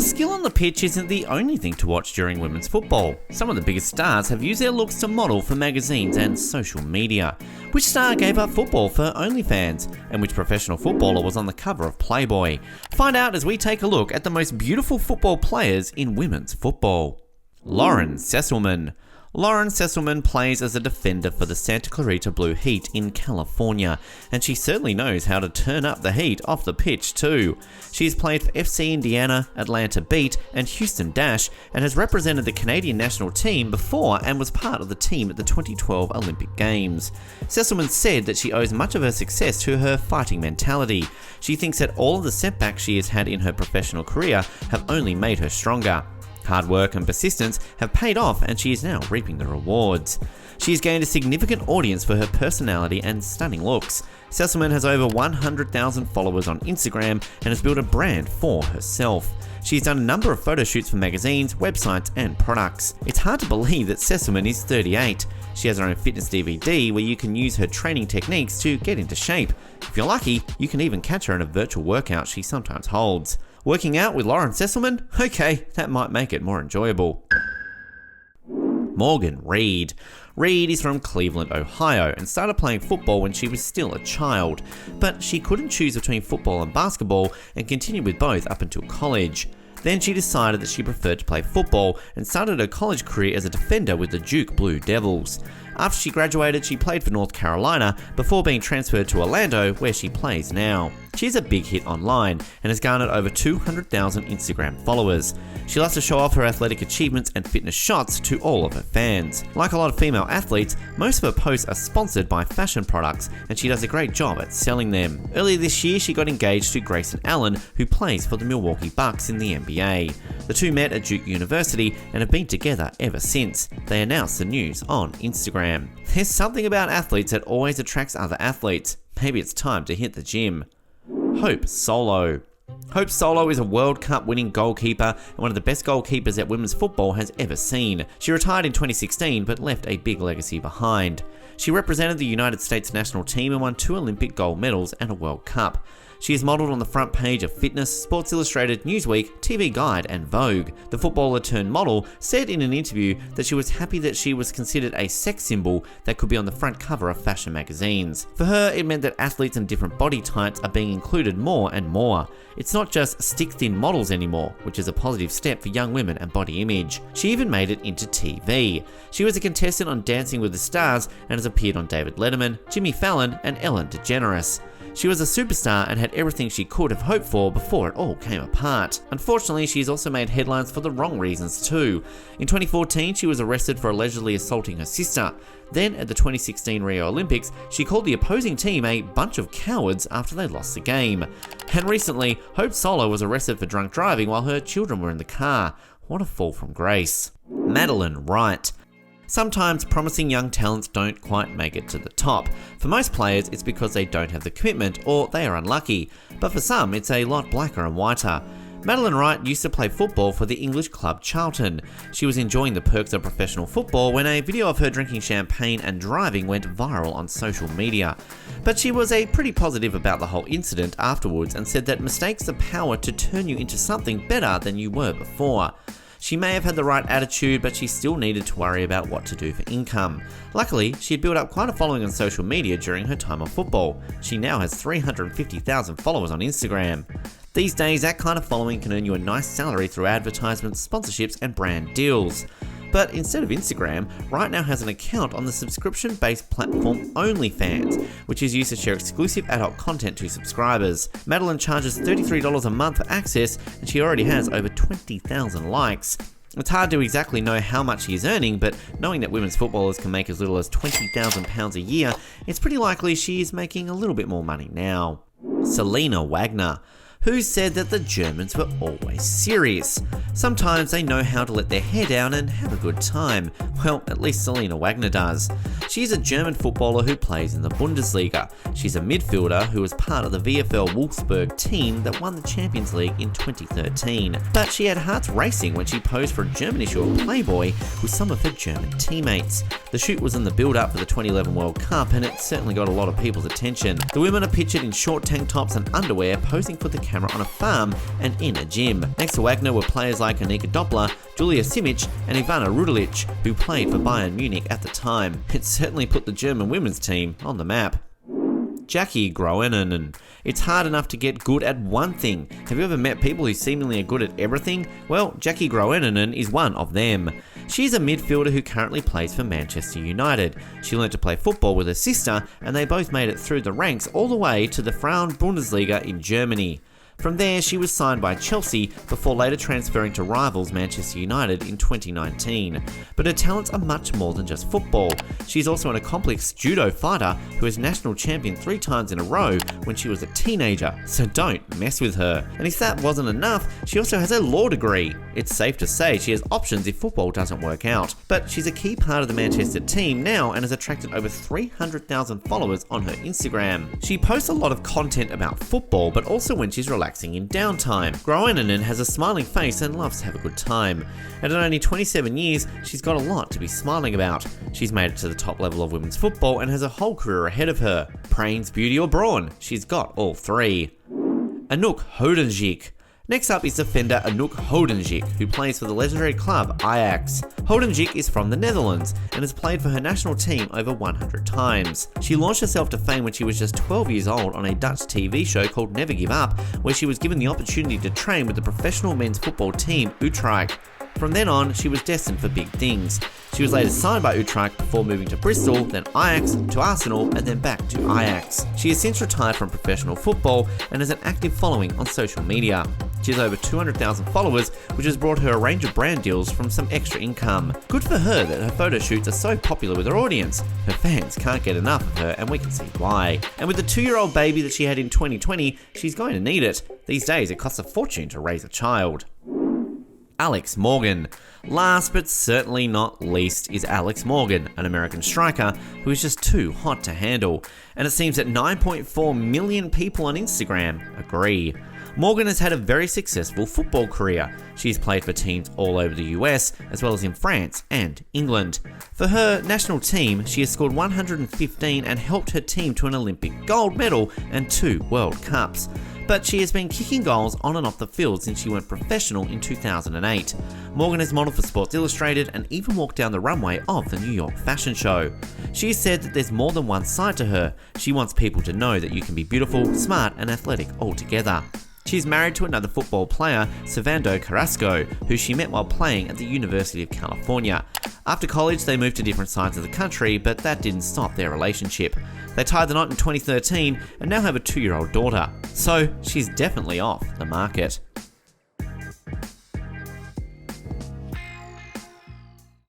skill on the pitch isn't the only thing to watch during women's football. Some of the biggest stars have used their looks to model for magazines and social media. Which star gave up football for OnlyFans? And which professional footballer was on the cover of Playboy? Find out as we take a look at the most beautiful football players in women's football. Lauren Sesselmann. Lauren Sesselmann plays as a defender for the Santa Clarita Blue Heat in California, and she certainly knows how to turn up the heat off the pitch too. She's played for FC Indiana, Atlanta Beat, and Houston Dash, and has represented the Canadian national team before and was part of the team at the 2012 Olympic Games. Sesselmann said that she owes much of her success to her fighting mentality. She thinks that all of the setbacks she has had in her professional career have only made her stronger. Hard work and persistence have paid off, and she is now reaping the rewards. She has gained a significant audience for her personality and stunning looks. Sesselmann has over 100,000 followers on Instagram and has built a brand for herself. She's done a number of photo shoots for magazines, websites, and products. It's hard to believe that Sesselmann is 38. She has her own fitness DVD where you can use her training techniques to get into shape. If you're lucky, you can even catch her in a virtual workout she sometimes holds. Working out with Lauren Sesselmann? Okay, that might make it more enjoyable. Morgan Reed. Reed is from Cleveland, Ohio, and started playing football when she was still a child. But she couldn't choose between football and basketball and continued with both up until college. Then she decided that she preferred to play football and started her college career as a defender with the Duke Blue Devils. After she graduated, she played for North Carolina before being transferred to Orlando, where she plays now. She's a big hit online and has garnered over 200,000 Instagram followers. She loves to show off her athletic achievements and fitness shots to all of her fans. Like a lot of female athletes, most of her posts are sponsored by fashion products, and she does a great job at selling them. Earlier this year, she got engaged to Grayson Allen, who plays for the Milwaukee Bucks in the NBA. The two met at Duke University and have been together ever since. They announced the news on Instagram. There's something about athletes that always attracts other athletes. Maybe it's time to hit the gym. Hope Solo. Hope Solo is a World Cup winning goalkeeper and one of the best goalkeepers that women's football has ever seen. She retired in 2016 but left a big legacy behind. She represented the United States national team and won 2 Olympic gold medals and a World Cup. She is modelled on the front page of Fitness, Sports Illustrated, Newsweek, TV Guide, and Vogue. The footballer turned model said in an interview that she was happy that she was considered a sex symbol that could be on the front cover of fashion magazines. For her, it meant that athletes in different body types are being included more and more. It's not just stick-thin models anymore, which is a positive step for young women and body image. She even made it into TV. She was a contestant on Dancing with the Stars and has appeared on David Letterman, Jimmy Fallon, and Ellen DeGeneres. She was a superstar and had everything she could have hoped for before it all came apart. Unfortunately, she's also made headlines for the wrong reasons too. In 2014, she was arrested for allegedly assaulting her sister. Then, at the 2016 Rio Olympics, she called the opposing team a bunch of cowards after they lost the game. And recently, Hope Solo was arrested for drunk driving while her children were in the car. What a fall from grace. Madeline Wright. Sometimes promising young talents don't quite make it to the top. For most players, it's because they don't have the commitment or they are unlucky. But for some, it's a lot blacker and whiter. Madeline Wright used to play football for the English club Charlton. She was enjoying the perks of professional football when a video of her drinking champagne and driving went viral on social media. But she was pretty positive about the whole incident afterwards and said that mistakes the power to turn you into something better than you were before. She may have had the right attitude, but she still needed to worry about what to do for income. Luckily, she had built up quite a following on social media during her time on football. She now has 350,000 followers on Instagram. These days, that kind of following can earn you a nice salary through advertisements, sponsorships, and brand deals. But instead of Instagram, Wright now has an account on the subscription-based platform OnlyFans, which is used to share exclusive adult content to subscribers. Madeline charges $33 a month for access, and she already has over 20,000 likes. It's hard to exactly know how much she is earning, but knowing that women's footballers can make as little as £20,000 a year, it's pretty likely she is making a little bit more money now. Selena Wagner. Who said that the Germans were always serious? Sometimes they know how to let their hair down and have a good time. Well, at least Selena Wagner does. She's a German footballer who plays in the Bundesliga. She's a midfielder who was part of the VfL Wolfsburg team that won the Champions League in 2013. But she had hearts racing when she posed for a German issue of Playboy with some of her German teammates. The shoot was in the build-up for the 2011 World Cup, and it certainly got a lot of people's attention. The women are pictured in short tank tops and underwear posing for the camera on a farm and in a gym. Next to Wagner were players like Anouk Hodenshik, Julia Simic and Ivana Rudelic, who played for Bayern Munich at the time. It certainly put the German women's team on the map. Jackie Groenen. It's hard enough to get good at one thing. Have you ever met people who seemingly are good at everything? Well, Jackie Groenen is one of them. She's a midfielder who currently plays for Manchester United. She learned to play football with her sister, and they both made it through the ranks all the way to the Frauen Bundesliga in Germany. From there, she was signed by Chelsea before later transferring to rivals Manchester United in 2019. But her talents are much more than just football. She's also an accomplished judo fighter who was national champion 3 times in a row when she was a teenager, so don't mess with her. And if that wasn't enough, she also has a law degree. It's safe to say she has options if football doesn't work out. But she's a key part of the Manchester team now and has attracted over 300,000 followers on her Instagram. She posts a lot of content about football, but also when she's relaxing in downtime. Groenen has a smiling face and loves to have a good time. And at only 27 years, she's got a lot to be smiling about. She's made it to the top level of women's football and has a whole career ahead of her. Brains, beauty or brawn? She's got all 3. Anouk Hodenshik. Next up is defender Anouk Hodenshik, who plays for the legendary club Ajax. Hodenshik is from the Netherlands and has played for her national team over 100 times. She launched herself to fame when she was just 12 years old on a Dutch TV show called Never Give Up, where she was given the opportunity to train with the professional men's football team Utrecht. From then on, she was destined for big things. She was later signed by Utrecht before moving to Bristol, then Ajax, to Arsenal, and then back to Ajax. She has since retired from professional football and has an active following on social media. She has over 200,000 followers, which has brought her a range of brand deals from some extra income. Good for her that her photo shoots are so popular with her audience. Her fans can't get enough of her, and we can see why. And with the 2-year-old baby that she had in 2020, she's going to need it. These days, it costs a fortune to raise a child. Alex Morgan. Last but certainly not least is Alex Morgan, an American striker who is just too hot to handle. And it seems that 9.4 million people on Instagram agree. Morgan has had a very successful football career. She's played for teams all over the US, as well as in France and England. For her national team, she has scored 115 and helped her team to an Olympic gold medal and 2 World Cups. But she has been kicking goals on and off the field since she went professional in 2008. Morgan has modeled for Sports Illustrated and even walked down the runway of the New York fashion show. She has said that there's more than one side to her. She wants people to know that you can be beautiful, smart and athletic all together. She's married to another football player, Servando Carrasco, who she met while playing at the University of California. After college, they moved to different sides of the country, but that didn't stop their relationship. They tied the knot in 2013 and now have a 2-year-old daughter. So she's definitely off the market.